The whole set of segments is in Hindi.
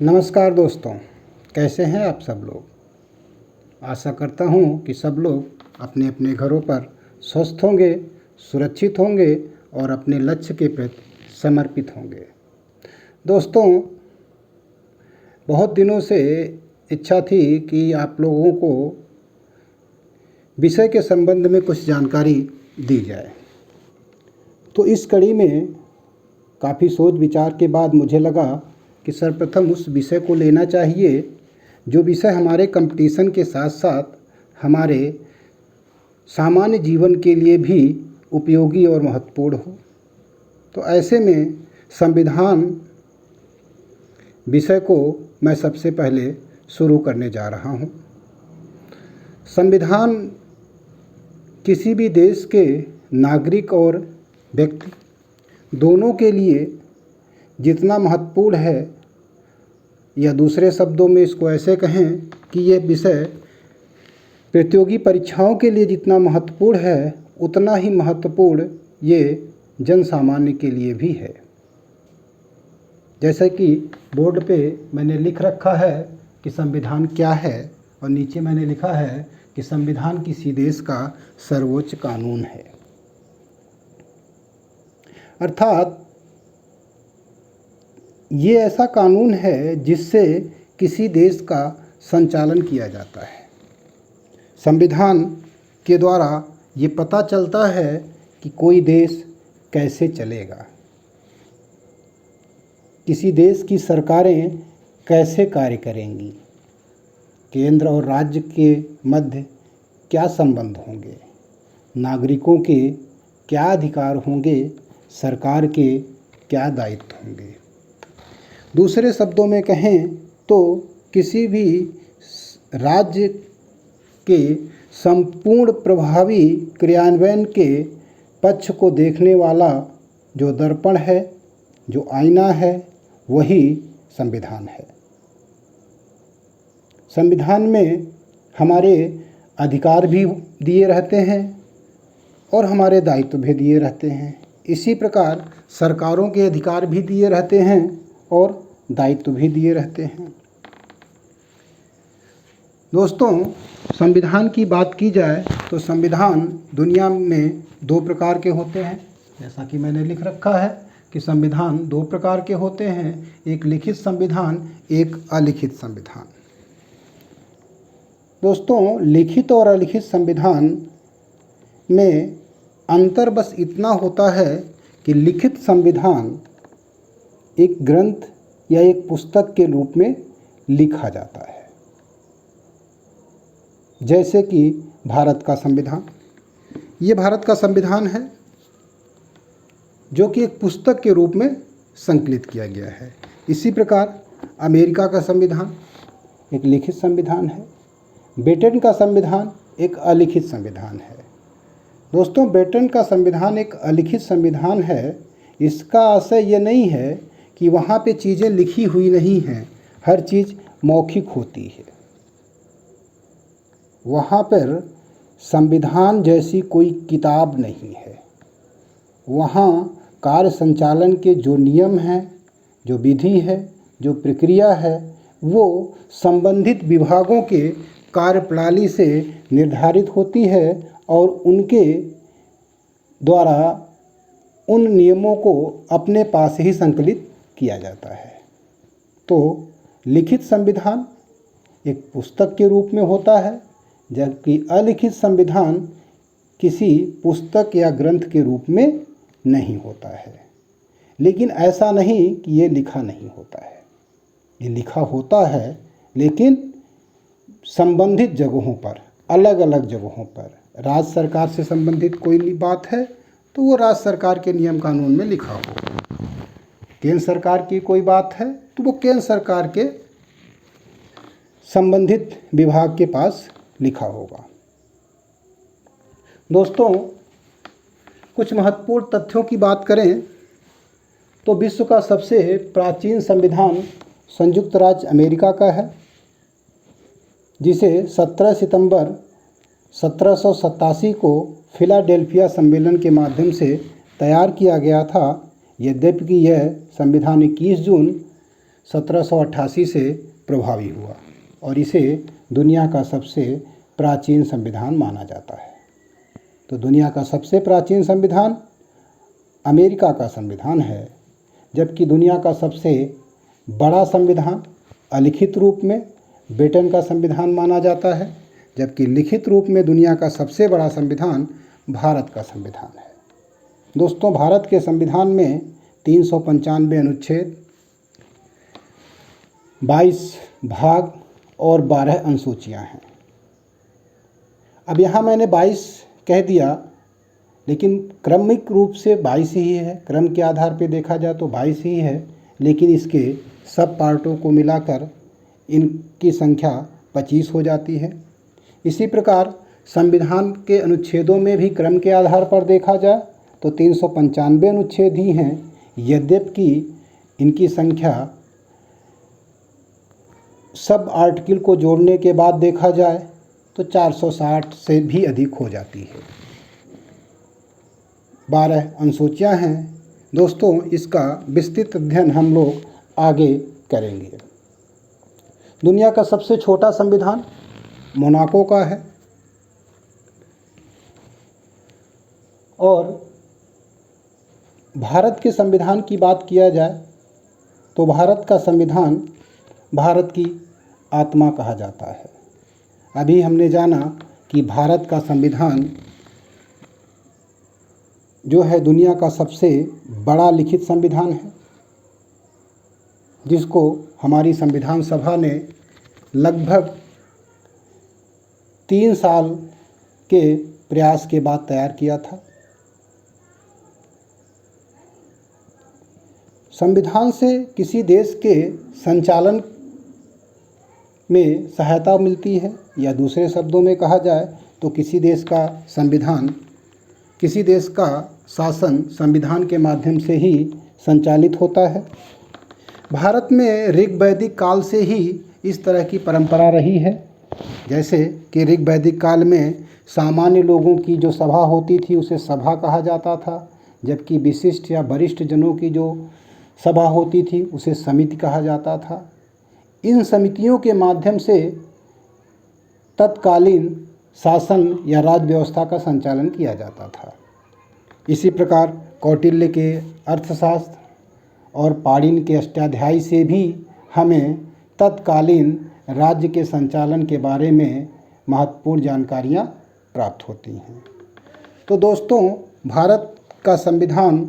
नमस्कार दोस्तों, कैसे हैं आप सब लोग। आशा करता हूं कि सब लोग अपने अपने घरों पर स्वस्थ होंगे, सुरक्षित होंगे और अपने लक्ष्य के प्रति समर्पित होंगे। दोस्तों, बहुत दिनों से इच्छा थी कि आप लोगों को विषय के संबंध में कुछ जानकारी दी जाए। तो इस कड़ी में काफ़ी सोच विचार के बाद मुझे लगा कि सर्वप्रथम उस विषय को लेना चाहिए जो विषय हमारे कंपटीशन के साथ साथ हमारे सामान्य जीवन के लिए भी उपयोगी और महत्वपूर्ण हो। तो ऐसे में संविधान विषय को मैं सबसे पहले शुरू करने जा रहा हूँ। संविधान किसी भी देश के नागरिक और व्यक्ति दोनों के लिए जितना महत्वपूर्ण है, या दूसरे शब्दों में इसको ऐसे कहें कि ये विषय प्रतियोगी परीक्षाओं के लिए जितना महत्वपूर्ण है, उतना ही महत्वपूर्ण ये जन सामान्य के लिए भी है। जैसे कि बोर्ड पे मैंने लिख रखा है कि संविधान क्या है, और नीचे मैंने लिखा है कि संविधान किसी देश का सर्वोच्च कानून है। अर्थात ये ऐसा कानून है जिससे किसी देश का संचालन किया जाता है। संविधान के द्वारा ये पता चलता है कि कोई देश कैसे चलेगा, किसी देश की सरकारें कैसे कार्य करेंगी, केंद्र और राज्य के मध्य क्या संबंध होंगे, नागरिकों के क्या अधिकार होंगे, सरकार के क्या दायित्व होंगे। दूसरे शब्दों में कहें तो किसी भी राज्य के संपूर्ण प्रभावी क्रियान्वयन के पक्ष को देखने वाला जो दर्पण है, जो आईना है, वही संविधान है। संविधान में हमारे अधिकार भी दिए रहते हैं और हमारे दायित्व भी दिए रहते हैं। इसी प्रकार सरकारों के अधिकार भी दिए रहते हैं और दायित्व भी दिए रहते हैं। दोस्तों, संविधान की बात की जाए तो संविधान दुनिया में दो प्रकार के होते हैं। जैसा कि मैंने लिख रखा है कि संविधान दो प्रकार के होते हैं, एक लिखित संविधान, एक अलिखित संविधान। दोस्तों, लिखित और अलिखित संविधान में अंतर बस इतना होता है कि लिखित संविधान एक ग्रंथ या एक पुस्तक के रूप में लिखा जाता है। जैसे कि भारत का संविधान, ये भारत का संविधान है जो कि एक पुस्तक के रूप में संकलित किया गया है। इसी प्रकार अमेरिका का संविधान एक लिखित संविधान है। ब्रिटेन का संविधान एक अलिखित संविधान है। दोस्तों, ब्रिटेन का संविधान एक अलिखित संविधान है। इसका आशय ये नहीं है कि वहाँ पे चीज़ें लिखी हुई नहीं हैं, हर चीज़ मौखिक होती है। वहाँ पर संविधान जैसी कोई किताब नहीं है। वहाँ कार्य संचालन के जो नियम हैं, जो विधि है, जो प्रक्रिया है, वो संबंधित विभागों के कार्यप्रणाली से निर्धारित होती है और उनके द्वारा उन नियमों को अपने पास ही संकलित किया जाता है। तो लिखित संविधान एक पुस्तक के रूप में होता है, जबकि अलिखित संविधान किसी पुस्तक या ग्रंथ के रूप में नहीं होता है। लेकिन ऐसा नहीं कि ये लिखा नहीं होता है, ये लिखा होता है, लेकिन संबंधित जगहों पर, अलग अलग जगहों पर। राज्य सरकार से संबंधित कोई बात है तो वो राज्य सरकार के नियम कानून में लिखा हो, केंद्र सरकार की कोई बात है तो वो केंद्र सरकार के संबंधित विभाग के पास लिखा होगा। दोस्तों, कुछ महत्वपूर्ण तथ्यों की बात करें तो विश्व का सबसे प्राचीन संविधान संयुक्त राज्य अमेरिका का है, जिसे 17 सितंबर 1787 को फिलाडेल्फिया सम्मेलन के माध्यम से तैयार किया गया था। यद्यपि यह संविधान 21 जून 1788 से प्रभावी हुआ और इसे दुनिया का सबसे प्राचीन संविधान माना जाता है। तो दुनिया का सबसे प्राचीन संविधान अमेरिका का संविधान है, जबकि दुनिया का सबसे बड़ा संविधान अलिखित रूप में ब्रिटेन का संविधान माना जाता है, जबकि लिखित रूप में दुनिया का सबसे बड़ा संविधान भारत का संविधान है। दोस्तों, भारत के संविधान में 395 अनुच्छेद, 22 भाग और 12 अनुसूचियाँ हैं। अब यहाँ मैंने 22 कह दिया, लेकिन क्रमिक रूप से 22 ही है। क्रम के आधार पर देखा जाए तो 22 ही है, लेकिन इसके सब पार्टों को मिलाकर इनकी संख्या 25 हो जाती है। इसी प्रकार संविधान के अनुच्छेदों में भी क्रम के आधार पर देखा जाए तो 395 अनुच्छेद ही हैं, यद्यपि इनकी संख्या सब आर्टिकल को जोड़ने के बाद देखा जाए तो 460 से भी अधिक हो जाती है। 12 अनुसूचियाँ हैं। दोस्तों, इसका विस्तृत अध्ययन हम लोग आगे करेंगे। दुनिया का सबसे छोटा संविधान मोनाको का है और भारत के संविधान की बात किया जाए तो भारत का संविधान भारत की आत्मा कहा जाता है। अभी हमने जाना कि भारत का संविधान जो है दुनिया का सबसे बड़ा लिखित संविधान है, जिसको हमारी संविधान सभा ने लगभग 3 साल के प्रयास के बाद तैयार किया था। संविधान से किसी देश के संचालन में सहायता मिलती है, या दूसरे शब्दों में कहा जाए तो किसी देश का संविधान, किसी देश का शासन संविधान के माध्यम से ही संचालित होता है। भारत में ऋग वैदिक काल से ही इस तरह की परंपरा रही है। जैसे कि ऋग वैदिक काल में सामान्य लोगों की जो सभा होती थी उसे सभा कहा जाता था, जबकि विशिष्ट या वरिष्ठ जनों की जो सभा होती थी उसे समिति कहा जाता था। इन समितियों के माध्यम से तत्कालीन शासन या राज्य व्यवस्था का संचालन किया जाता था। इसी प्रकार कौटिल्य के अर्थशास्त्र और पाणिनि के अष्टाध्यायी से भी हमें तत्कालीन राज्य के संचालन के बारे में महत्वपूर्ण जानकारियाँ प्राप्त होती हैं। तो दोस्तों, भारत का संविधान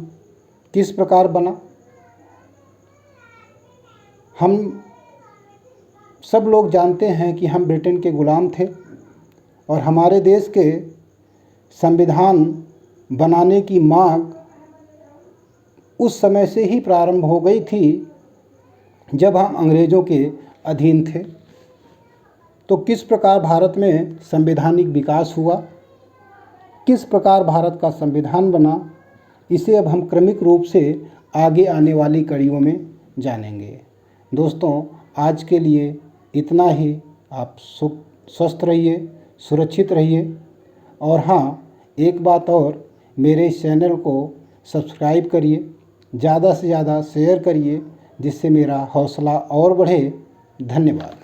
किस प्रकार बना? हम सब लोग जानते हैं कि हम ब्रिटेन के गुलाम थे और हमारे देश के संविधान बनाने की मांग उस समय से ही प्रारंभ हो गई थी जब हम अंग्रेज़ों के अधीन थे। तो किस प्रकार भारत में संवैधानिक विकास हुआ, किस प्रकार भारत का संविधान बना, इसे अब हम क्रमिक रूप से आगे आने वाली कड़ियों में जानेंगे। दोस्तों, आज के लिए इतना ही। आप स्वस्थ रहिए, सुरक्षित रहिए और हाँ, एक बात और, मेरे इस चैनल को सब्सक्राइब करिए, ज़्यादा से ज़्यादा शेयर करिए, जिससे मेरा हौसला और बढ़े। धन्यवाद।